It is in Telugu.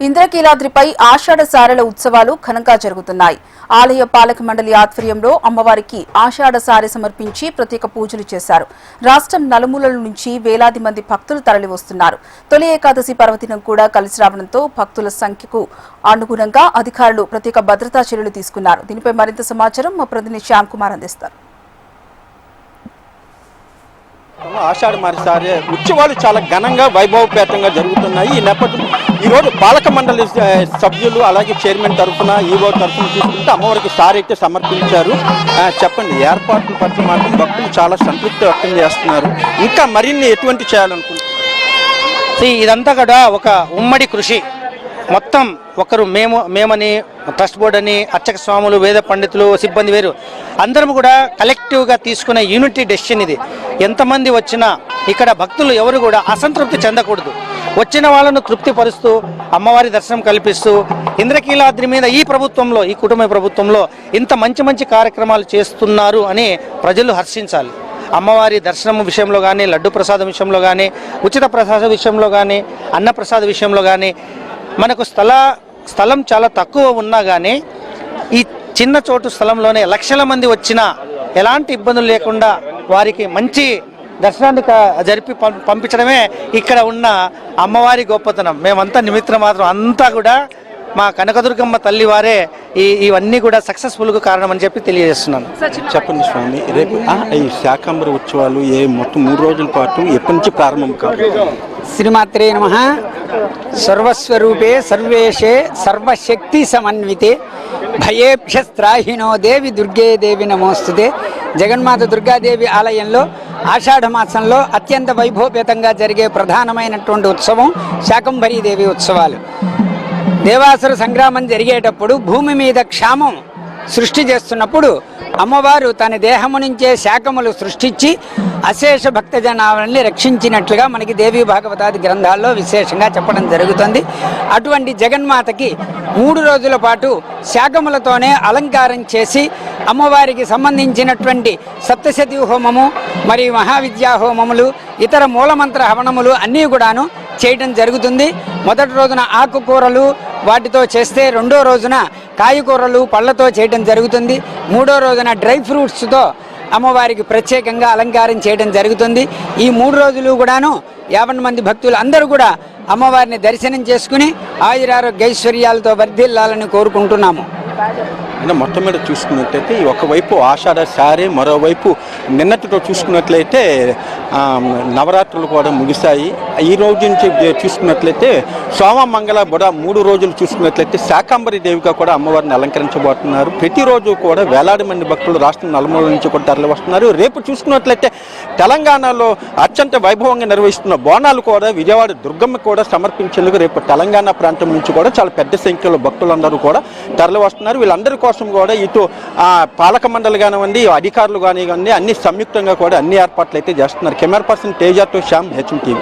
ఇంద్రకీలాద్రిపై ఆషాఢ సారెల ఉత్సవాలు ఘనంగా జరుగుతున్నాయి. ఆలయ పాలక మండలి ఆధ్వర్యంలో అమ్మవారికి ఆషాఢ సారె సమర్పించి ప్రత్యేక పూజలు చేశారు. రాష్ట్రం నలుమూలల నుంచి వేలాది మంది భక్తులు తరలివస్తున్నారు. తొలి ఏకాదశి పర్వదినం కూడా కలిసి రావడంతో భక్తుల సంఖ్యకు అనుగుణంగా అధికారులు ప్రత్యేక భద్రతా చర్యలు తీసుకున్నారు. దీనిపై మరింత సమాచారం మా ప్రతినిధి శ్యామ్ కుమార్ అందిస్తారు. ఆషాఢ సారె ఉత్సవాలు చాలా ఘనంగా వైభవపేతంగా జరుగుతున్నాయి. ఈ నేపథ్యంలో ఈరోజు పాలక మండలి సభ్యులు అలాగే చైర్మన్ తరఫున ఈవో తరఫున తీసుకుంటే అమ్మవారికి సారె అయితే సమర్పించారు. చెప్పండి, ఏర్పాట్ల పట్ల మాత్రం భక్తులు చాలా సంతృప్తి వ్యక్తం చేస్తున్నారు. ఇంకా మరిన్ని ఎటువంటి చేయాలనుకుంటున్నారు? ఇదంతా కూడా ఒక ఉమ్మడి కృషి. మొత్తం ఒకరు మేమని ట్రస్ట్ బోర్డు అని అర్చక స్వాములు వేద పండితులు సిబ్బంది వేరు అందరం కూడా కలెక్టివ్గా తీసుకునే యూనిటీ డెసిషన్ ఇది. ఎంతమంది వచ్చినా ఇక్కడ భక్తులు ఎవరు కూడా అసంతృప్తి చెందకూడదు. వచ్చిన వాళ్ళను తృప్తిపరుస్తూ అమ్మవారి దర్శనం కల్పిస్తూ ఇంద్రకీలాద్రి మీద ఈ ప్రభుత్వంలో ఈ కుటుంబ ప్రభుత్వంలో ఇంత మంచి మంచి కార్యక్రమాలు చేస్తున్నారు అని ప్రజలు హర్షించాలి. అమ్మవారి దర్శనం విషయంలో కానీ, లడ్డు ప్రసాదం విషయంలో కానీ, ఉచిత ప్రసాద విషయంలో కానీ, అన్నప్రసాద విషయంలో కానీ మనకు స్థలం చాలా తక్కువ ఉన్నా కానీ ఈ చిన్న చోటు స్థలంలోనే లక్షల మంది వచ్చినా ఎలాంటి ఇబ్బందులు లేకుండా వారికి మంచి దర్శనాన్ని జరిపి పంపించడమే ఇక్కడ ఉన్న అమ్మవారి గొప్పతనం. మేమంతా నిమిత్తం మాత్రం అంతా కూడా మా కనకదుర్గమ్మ తల్లి వారే ఇవన్నీ కూడా సక్సెస్ఫుల్గా కారణం అని చెప్పి తెలియజేస్తున్నాను. చెప్పండి స్వామి, రేపు ఈ శాకంబరి ఉత్సవాలు మొత్తం 3 రోజుల పాటు ఎప్పటి నుంచి ప్రారంభం కాదు? శ్రీమాత్రే నమః. సర్వస్వరూపే సర్వేషే సర్వశక్తి సమన్వితే భయేభ్యస్త్రాహినో దేవి దుర్గే దేవి నమోస్తుతే. జగన్మాత దుర్గాదేవి ఆలయంలో ఆషాఢ మాసంలో అత్యంత వైభవపేతంగా జరిగే ప్రధానమైనటువంటి ఉత్సవం శాకంభరీదేవి ఉత్సవాలు. దేవాసుర సంగ్రామం జరిగేటప్పుడు భూమి మీద క్షామం సృష్టి చేస్తున్నప్పుడు అమ్మవారు తన దేహము నుంచే శాఖములు సృష్టించి అశేష భక్తజనాలని రక్షించినట్లుగా మనకి దేవీ భాగవతాది గ్రంథాల్లో విశేషంగా చెప్పడం జరుగుతుంది. అటువంటి జగన్మాతకి 3 రోజుల పాటు శాఖములతోనే అలంకారం చేసి అమ్మవారికి సంబంధించినటువంటి సప్తశతి హోమము మరియు మహావిద్యా హోమములు ఇతర మూలమంత్ర హవనములు అన్నీ కూడాను చేయడం జరుగుతుంది. మొదటి రోజున ఆకుకూరలు వాటితో చేస్తే, రెండో రోజున కాయకూరలు పళ్ళతో చేయడం జరుగుతుంది. మూడో రోజున డ్రై ఫ్రూట్స్తో అమ్మవారికి ప్రత్యేకంగా అలంకారం చేయడం జరుగుతుంది. ఈ 3 రోజులు కూడాను 50 మంది భక్తులు అందరూ కూడా అమ్మవారిని దర్శనం చేసుకుని ఆయురారోగ్యైశ్వర్యాలతో వర్ధిల్లాలని కోరుకుంటున్నాము. మొత్తం మీద చూసుకున్నట్లయితే ఒకవైపు ఆషాఢ సారె, మరోవైపు నిన్నటితో చూసుకున్నట్లయితే నవరాత్రులు కూడా ముగిశాయి. ఈ రోజు నుంచి చూసుకున్నట్లయితే సోమ మంగళ బుధ 3 రోజులు చూసుకున్నట్లయితే శాకంబరి దేవిగా కూడా అమ్మవారిని అలంకరించబోతున్నారు. ప్రతిరోజు కూడా వేలాది మంది భక్తులు రాష్ట్రం నలుమూల నుంచి కూడా తరలి వస్తున్నారు. రేపు చూసుకున్నట్లయితే తెలంగాణలో అత్యంత వైభవంగా నిర్వహిస్తున్న బోనాలు కూడా విజయవాడ దుర్గమ్మ కూడా సమర్పించేందుకు రేపు తెలంగాణ ప్రాంతం నుంచి కూడా చాలా పెద్ద సంఖ్యలో భక్తులందరూ కూడా తరలి వస్తున్నారు. వీళ్ళందరి కోసం కూడా ఇటు పాలక మండలి కానివ్వండి, అధికారులు కానివ్వండి అన్ని సంయుక్తంగా కూడా అన్ని ఏర్పాట్లు అయితే చేస్తున్నారు. కెమెరా పర్సన్ తేజాతో శ్యామ్, HM TV.